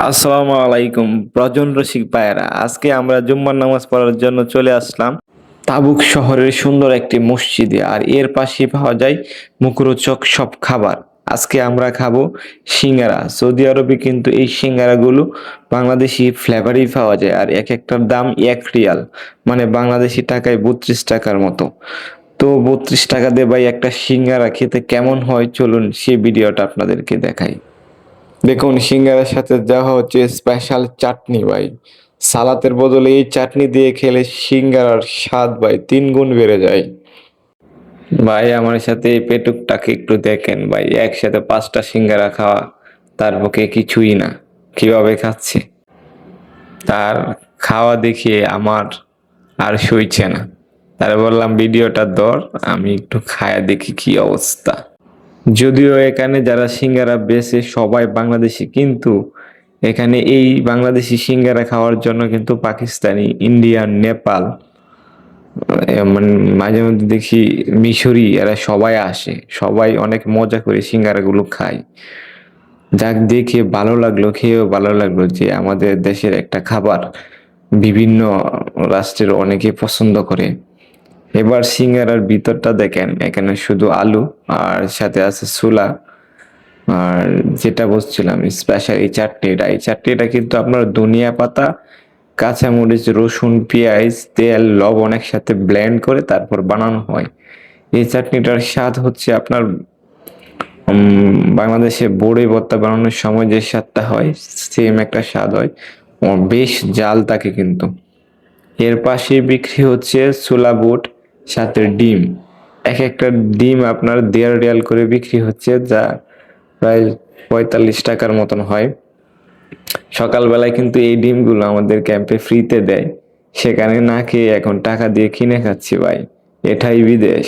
আসসালামু আলাইকুম ব্রজন রসিক ভাইয়েরা, আজকে আমরা জুম্মার নামাজ পড়ার জন্য চলে আসলাম তাবুক শহরের সুন্দর একটি মসজিদে। আর এর পাশেই পাওয়া যায় মুখরোচক সব খাবার। আজকে আমরা খাবো সিঙ্গারা। সৌদি আরবে কিন্তু এই সিঙ্গারাগুলো বাংলাদেশি ফ্লেভারই পাওয়া যায়, আর এক একটার দাম 1 রিয়াল, মানে বাংলাদেশি টাকায় 32 টাকার মতো। তো 32 টাকা দিয়ে ভাই একটা সিঙ্গারা খেতে কেমন হয়, চলুন সেই ভিডিওটা আপনাদেরকে দেখাই। দেখুন, সিঙ্গারার সাথে দেওয়া হচ্ছে স্পেশাল চাটনি ভাই। সালাতের বদলে এই চাটনি দিয়ে খেলে সিঙ্গারার স্বাদ ভাই 3 গুণ বেড়ে যায়। ভাই আমার সাথে এই পেটুকটাকে একটু দেখেন ভাই, একসাথে 5টা সিঙ্গারা খাওয়া তার পক্ষে কিছুই না। কিভাবে খাচ্ছে, তার খাওয়া দেখিয়ে আমার আর সইছে না। তার বললাম ভিডিওটা ধর, আমি একটু খায়া দেখি কি অবস্থা। যদিও এখানে যারা সিঙ্গারা বেচে সবাই বাংলাদেশি, কিন্তু এখানে এই বাংলাদেশি সিঙ্গারা খাওয়ার জন্য কিন্তু পাকিস্তানি, ইন্ডিয়ান, নেপাল, মানে মাঝে মধ্যে দেখি মিশরি, এরা সবাই আসে। সবাই অনেক মজা করে সিঙ্গারাগুলো খায়। যাক, দেখে ভালো লাগলো, খেয়েও ভালো লাগলো যে আমাদের দেশের একটা খাবার বিভিন্ন রাষ্ট্রের অনেকে পছন্দ করে। এবার সিঙ্গারার ভিতরটা দেখেন, এখানে শুধু আলু আর সাথে আছে ছোলা। আর যেটা বলছিলাম স্পেশাল এই চাটনিটা কিন্তু আপনার ধনিয়া পাতা, কাঁচামরিচ, রসুন, পেঁয়াজ, তেল, লবণ একসাথে ব্লেন্ড করে তারপর বানানো হয়। এই চাটনিটার স্বাদ হচ্ছে আপনার বাংলাদেশে বড়ি ভর্তা বানানোর সময় যে স্বাদটা হয়, সেম একটা স্বাদ হয়। বেশ জাল থাকে কিন্তু। এর পাশে বিক্রি হচ্ছে ছোলা বুট, সাথে ডিম। এক একটা ডিম আপনার 1.5 রিয়াল করে বিক্রি হচ্ছে, যা প্রায় 45 টাকার মতন হয়। সকালবেলায় কিন্তু এই ডিমগুলো আমাদের ক্যাম্পে ফ্রিতে দেয়, সেখানে না খেয়ে এখন টাকা দিয়ে কিনে খাচ্ছি ভাই। এটাই বিদেশ।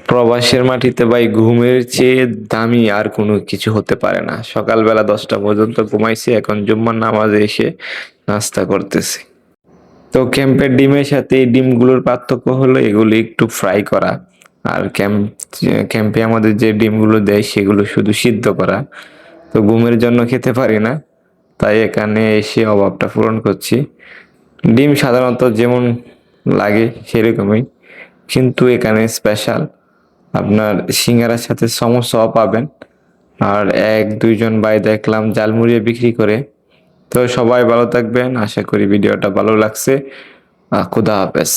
প্রবাসের মাটিতে ভাই ঘুমের চেয়ে দামি আর কোনো কিছু হতে পারে না। সকালবেলা 10টা পর্যন্ত ঘুমাইছি, এখন জুম্মার নামাজে এসে নাস্তা করতেছি। তো ক্যাম্পের ডিমের সাথে এই ডিমগুলোর পার্থক্য হলো এগুলো একটু ফ্রাই করা, আর ক্যাম্পে আমাদের যে ডিমগুলো দেয় সেগুলো শুধু সিদ্ধ করা। তো ঘুমের জন্য খেতে পারি না, তাই এখানে এসে অভাবটা পূরণ করছি। ডিম সাধারণত যেমন লাগে সেরকমই, কিন্তু এখানে স্পেশাল আপনার সিঙ্গারার সাথে সমোসাও পাবেন। আর 1-2 জন ভাই দেখলাম জালমুড়িয়ে বিক্রি করে। তো সবাই ভালো থাকবেন, আশা করি ভিডিওটা ভালো লাগছে। খুদা হাফেজ।